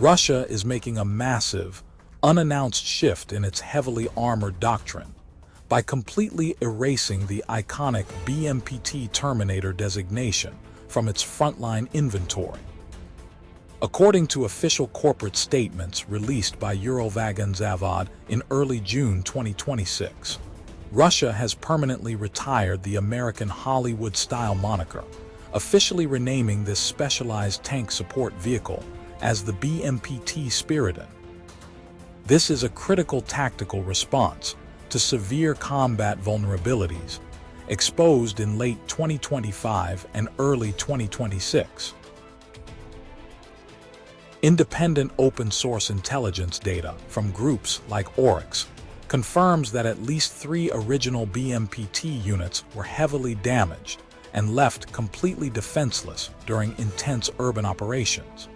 Russia is making a massive, unannounced shift in its heavily armored doctrine by completely erasing the iconic BMPT Terminator designation from its frontline inventory. According to official corporate statements released by Zavod in early June 2026, Russia has permanently retired the American Hollywood-style moniker, officially renaming this specialized tank support vehicle as the BMPT Spiridon. This is a critical tactical response to severe combat vulnerabilities exposed in late 2025 and early 2026. Independent open-source intelligence data from groups like Oryx confirms that at least 3 original BMPT units were heavily damaged and left completely defenseless during intense urban operations.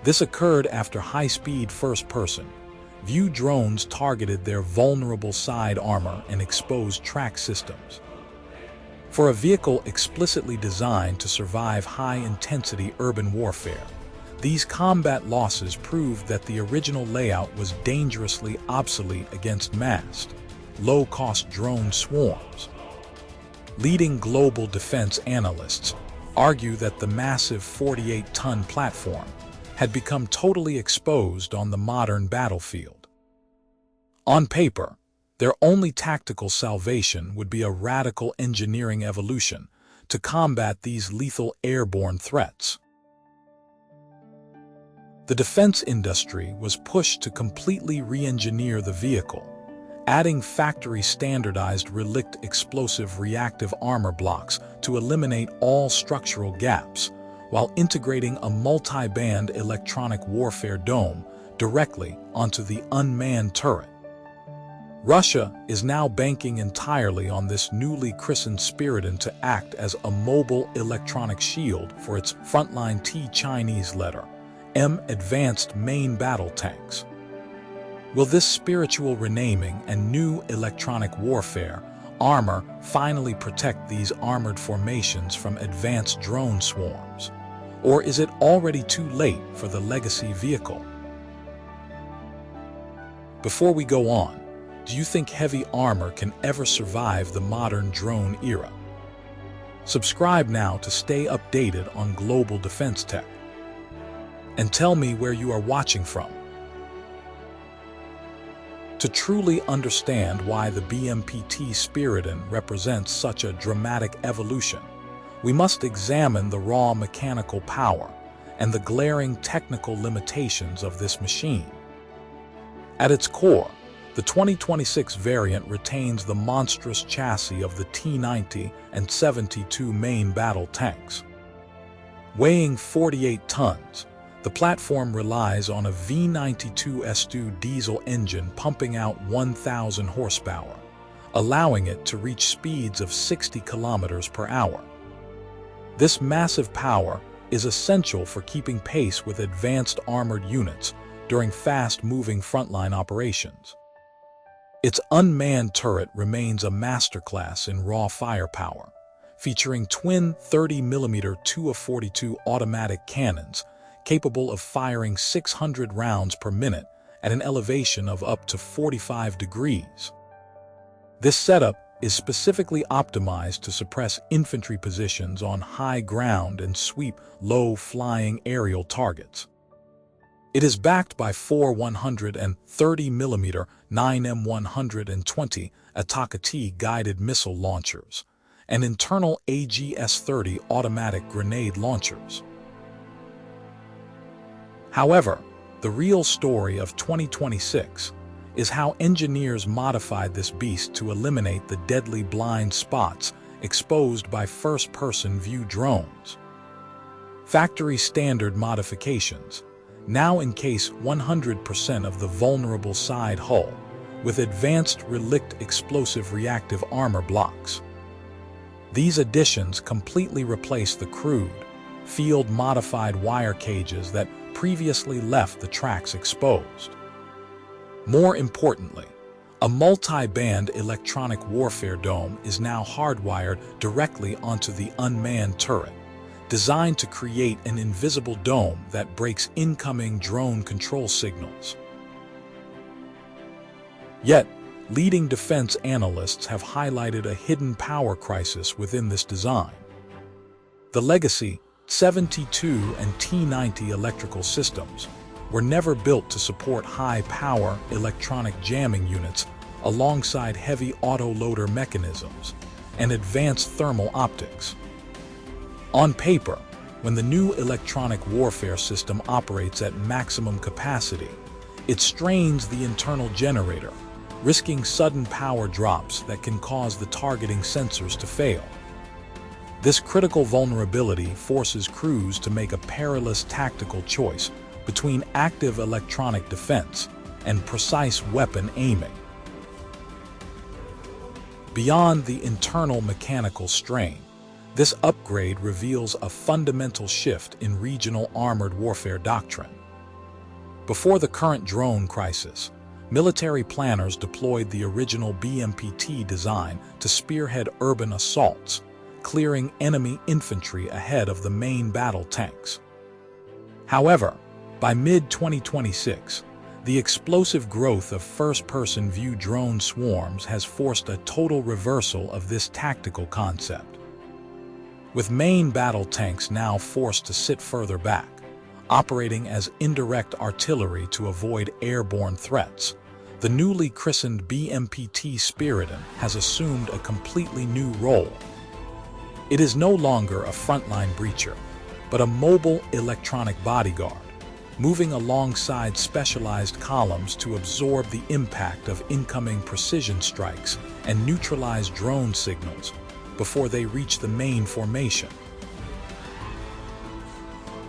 This occurred after high-speed first-person view drones targeted their vulnerable side armor and exposed track systems. For a vehicle explicitly designed to survive high-intensity urban warfare, these combat losses proved that the original layout was dangerously obsolete against massed, low-cost drone swarms. Leading global defense analysts argue that the massive 48-ton platform had become totally exposed on the modern battlefield. On paper, their only tactical salvation would be a radical engineering evolution to combat these lethal airborne threats. The defense industry was pushed to completely re-engineer the vehicle, adding factory-standardized Relikt explosive reactive armor blocks to eliminate all structural gaps, while integrating a multi-band electronic warfare dome directly onto the unmanned turret. Russia is now banking entirely on this newly christened Spiritan to act as a mobile electronic shield for its frontline Chinese letter M advanced main battle tanks. Will this spiritual renaming and new electronic warfare armor finally protect these armored formations from advanced drone swarms? Or is it already too late for the legacy vehicle? Before we go on, do you think heavy armor can ever survive the modern drone era? Subscribe now to stay updated on global defense tech. And tell me where you are watching from. To truly understand why the BMPT Spiridon represents such a dramatic evolution, we must examine the raw mechanical power and the glaring technical limitations of this machine. At its core, the 2026 variant retains the monstrous chassis of the T-90 and 72 main battle tanks. Weighing 48 tons, the platform relies on a V92S2 diesel engine pumping out 1,000 horsepower, allowing it to reach speeds of 60 kilometers per hour. This massive power is essential for keeping pace with advanced armored units during fast-moving frontline operations. Its unmanned turret remains a masterclass in raw firepower, featuring twin 30mm 2-42 automatic cannons capable of firing 600 rounds per minute at an elevation of up to 45 degrees. This setup is specifically optimized to suppress infantry positions on high ground and sweep low-flying aerial targets. It is backed by 4 130mm 9M120 Ataka-T guided missile launchers and internal AGS-30 automatic grenade launchers. However, the real story of 2026 is how engineers modified this beast to eliminate the deadly blind spots exposed by first-person view drones. Factory-standard modifications now encase 100% of the vulnerable side hull with advanced Relikt explosive reactive armor blocks. These additions completely replace the crude, field-modified wire cages that previously left the tracks exposed. More importantly, a multi-band electronic warfare dome is now hardwired directly onto the unmanned turret, designed to create an invisible dome that breaks incoming drone control signals. Yet, leading defense analysts have highlighted a hidden power crisis within this design. The legacy 72 and T90 electrical systems were never built to support high-power electronic jamming units alongside heavy autoloader mechanisms and advanced thermal optics. On paper, when the new electronic warfare system operates at maximum capacity, it strains the internal generator, risking sudden power drops that can cause the targeting sensors to fail. This critical vulnerability forces crews to make a perilous tactical choice between active electronic defense and precise weapon aiming. Beyond the internal mechanical strain, this upgrade reveals a fundamental shift in regional armored warfare doctrine. Before the current drone crisis, military planners deployed the original BMPT design to spearhead urban assaults, clearing enemy infantry ahead of the main battle tanks. However, by mid-2026, the explosive growth of first-person view drone swarms has forced a total reversal of this tactical concept. With main battle tanks now forced to sit further back, operating as indirect artillery to avoid airborne threats, the newly christened BMPT Spiridon has assumed a completely new role. It is no longer a frontline breacher, but a mobile electronic bodyguard, moving alongside specialized columns to absorb the impact of incoming precision strikes and neutralize drone signals before they reach the main formation.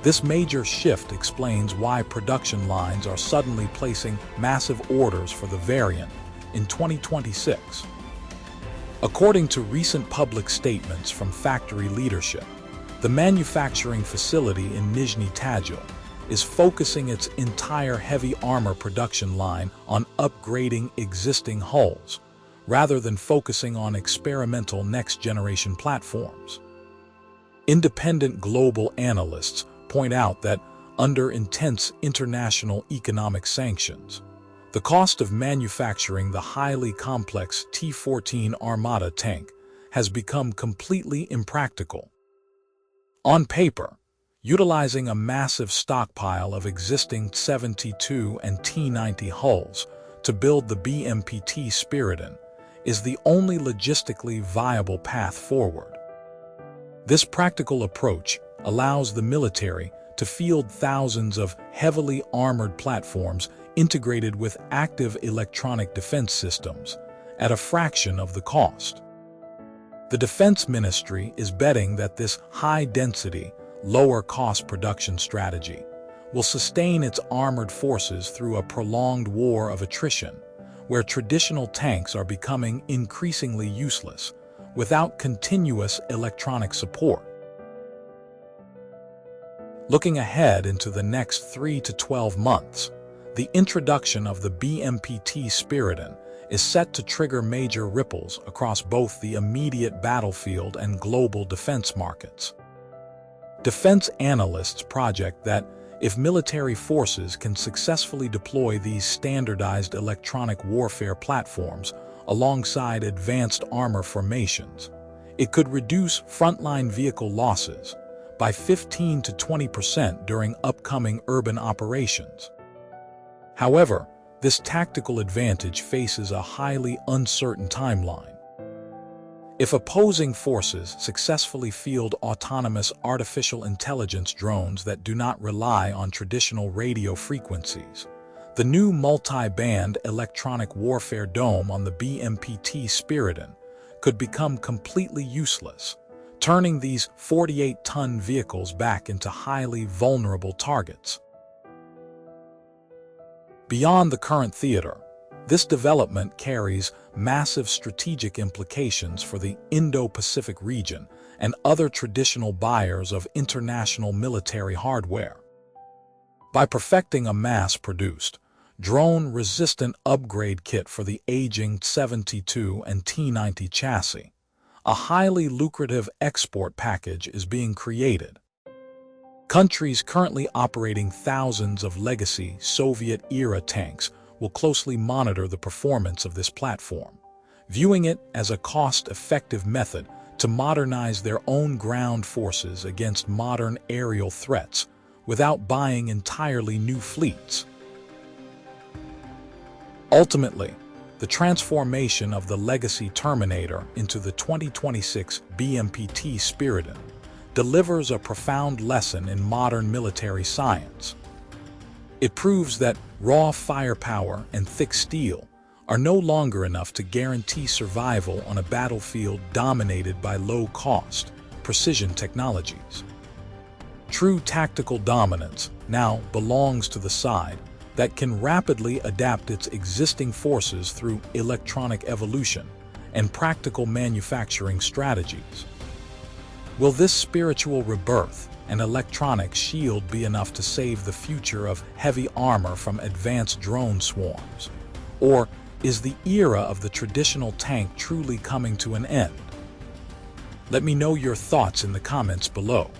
This major shift explains why production lines are suddenly placing massive orders for the variant in 2026. According to recent public statements from factory leadership, the manufacturing facility in Nizhny Tagil is focusing its entire heavy armor production line on upgrading existing hulls, rather than focusing on experimental next-generation platforms. Independent global analysts point out that, under intense international economic sanctions, the cost of manufacturing the highly complex T-14 Armata tank has become completely impractical. On paper, utilizing a massive stockpile of existing 72 and T-90 hulls to build the BMPT Spiridon is the only logistically viable path forward. This practical approach allows the military to field thousands of heavily armored platforms integrated with active electronic defense systems at a fraction of the cost. The Defense Ministry is betting that this high-density, lower-cost production strategy will sustain its armored forces through a prolonged war of attrition, where traditional tanks are becoming increasingly useless without continuous electronic support. Looking ahead into the next 3 to 12 months, the introduction of the BMPT Spiridon is set to trigger major ripples across both the immediate battlefield and global defense markets. Defense analysts project that if military forces can successfully deploy these standardized electronic warfare platforms alongside advanced armor formations, it could reduce frontline vehicle losses by 15 to 20% during upcoming urban operations. However, this tactical advantage faces a highly uncertain timeline. If opposing forces successfully field autonomous artificial intelligence drones that do not rely on traditional radio frequencies, the new multi-band electronic warfare dome on the BMPT Spiridon could become completely useless, turning these 48-ton vehicles back into highly vulnerable targets. Beyond the current theater, this development carries massive strategic implications for the Indo Pacific region and other traditional buyers of international military hardware. By perfecting a mass-produced, drone-resistant upgrade kit for the aging 72 and T-90 chassis, a highly lucrative export package is being created. Countries currently operating thousands of legacy Soviet-era tanks will closely monitor the performance of this platform, viewing it as a cost-effective method to modernize their own ground forces against modern aerial threats without buying entirely new fleets. Ultimately, the transformation of the legacy Terminator into the 2026 BMPT Spiridon delivers a profound lesson in modern military science. It proves that raw firepower and thick steel are no longer enough to guarantee survival on a battlefield dominated by low-cost, precision technologies. True tactical dominance now belongs to the side that can rapidly adapt its existing forces through electronic evolution and practical manufacturing strategies. Will this spiritual rebirth and electronic shield be enough to save the future of heavy armor from advanced drone swarms? Or is the era of the traditional tank truly coming to an end? Let me know your thoughts in the comments below.